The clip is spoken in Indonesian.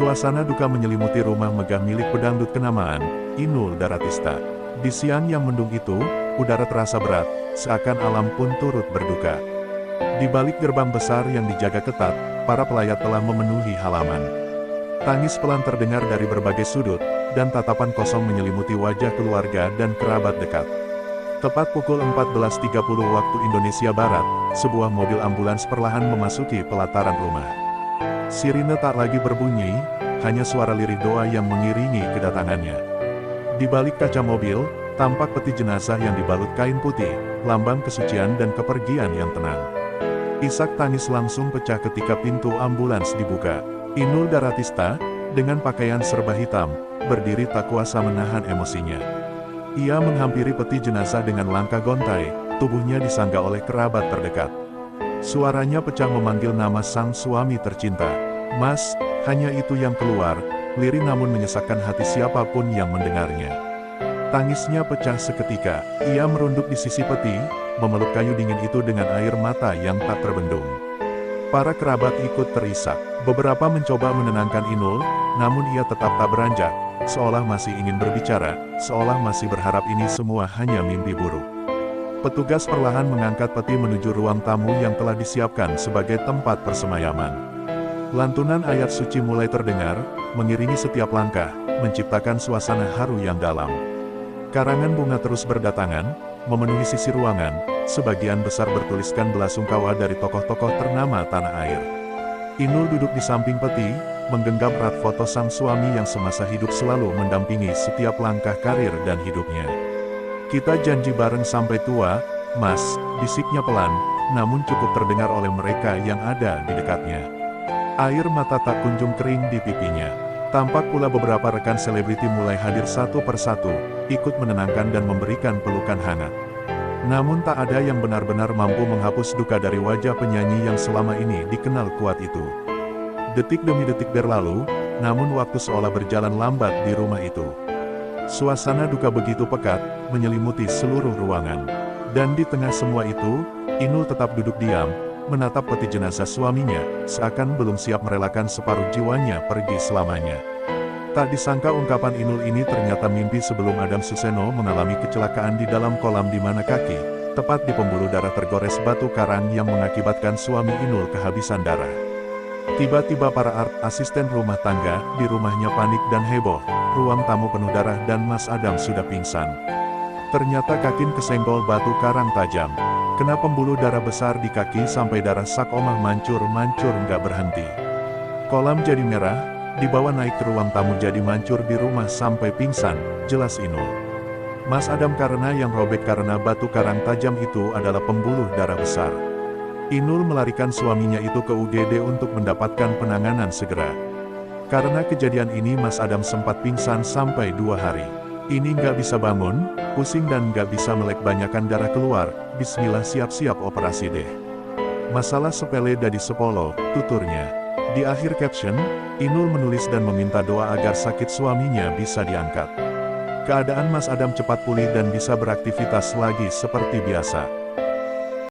Suasana duka menyelimuti rumah megah milik pedangdut kenamaan, Inul Daratista. Di siang yang mendung itu, udara terasa berat, seakan alam pun turut berduka. Di balik gerbang besar yang dijaga ketat, para pelayat telah memenuhi halaman. Tangis pelan terdengar dari berbagai sudut, dan tatapan kosong menyelimuti wajah keluarga dan kerabat dekat. Tepat pukul 14.30 waktu Indonesia Barat, sebuah mobil ambulans perlahan memasuki pelataran rumah. Sirine tak lagi berbunyi, hanya suara lirih doa yang mengiringi kedatangannya. Di balik kaca mobil, tampak peti jenazah yang dibalut kain putih, lambang kesucian dan kepergian yang tenang. Isak tangis langsung pecah ketika pintu ambulans dibuka. Inul Daratista, dengan pakaian serba hitam, berdiri tak kuasa menahan emosinya. Ia menghampiri peti jenazah dengan langkah gontai, tubuhnya disangga oleh kerabat terdekat. Suaranya pecah memanggil nama sang suami tercinta. "Mas," hanya itu yang keluar, lirih namun menyesakkan hati siapapun yang mendengarnya. Tangisnya pecah seketika, ia merunduk di sisi peti, memeluk kayu dingin itu dengan air mata yang tak terbendung. Para kerabat ikut terisak. Beberapa mencoba menenangkan Inul, namun ia tetap tak beranjak, seolah masih ingin berbicara, seolah masih berharap ini semua hanya mimpi buruk. Petugas perlahan mengangkat peti menuju ruang tamu yang telah disiapkan sebagai tempat persemayaman. Lantunan ayat suci mulai terdengar, mengiringi setiap langkah, menciptakan suasana haru yang dalam. Karangan bunga terus berdatangan, memenuhi sisi ruangan, sebagian besar bertuliskan belasungkawa dari tokoh-tokoh ternama tanah air. Inul duduk di samping peti, menggenggam erat foto sang suami yang semasa hidup selalu mendampingi setiap langkah karir dan hidupnya. "Kita janji bareng sampai tua, Mas," bisiknya pelan, namun cukup terdengar oleh mereka yang ada di dekatnya. Air mata tak kunjung kering di pipinya. Tampak pula beberapa rekan selebriti mulai hadir satu persatu, ikut menenangkan dan memberikan pelukan hangat. Namun tak ada yang benar-benar mampu menghapus duka dari wajah penyanyi yang selama ini dikenal kuat itu. Detik demi detik berlalu, namun waktu seolah berjalan lambat di rumah itu. Suasana duka begitu pekat, menyelimuti seluruh ruangan. Dan di tengah semua itu, Inul tetap duduk diam, menatap peti jenazah suaminya, seakan belum siap merelakan separuh jiwanya pergi selamanya. Tak disangka ungkapan Inul ini ternyata mimpi sebelum Adam Suseno mengalami kecelakaan di dalam kolam di mana kaki, tepat di pembuluh darah tergores batu karang yang mengakibatkan suami Inul kehabisan darah. Tiba-tiba para asisten rumah tangga di rumahnya panik dan heboh, ruang tamu penuh darah dan Mas Adam sudah pingsan. Ternyata kaki kesenggol batu karang tajam. Kena pembuluh darah besar di kaki sampai darah sak omah mancur-mancur nggak berhenti. Kolam jadi merah, dibawa naik ke ruang tamu jadi mancur di rumah sampai pingsan, jelas Inul. Mas Adam karena yang robek karena batu karang tajam itu adalah pembuluh darah besar. Inul melarikan suaminya itu ke UGD untuk mendapatkan penanganan segera. Karena kejadian ini Mas Adam sempat pingsan sampai 2 hari. "Ini nggak bisa bangun, pusing dan nggak bisa melek banyakan darah keluar, bismillah siap-siap operasi deh. Masalah sepele dadi sepolo," tuturnya. Di akhir caption, Inul menulis dan meminta doa agar sakit suaminya bisa diangkat. Keadaan Mas Adam cepat pulih dan bisa beraktivitas lagi seperti biasa.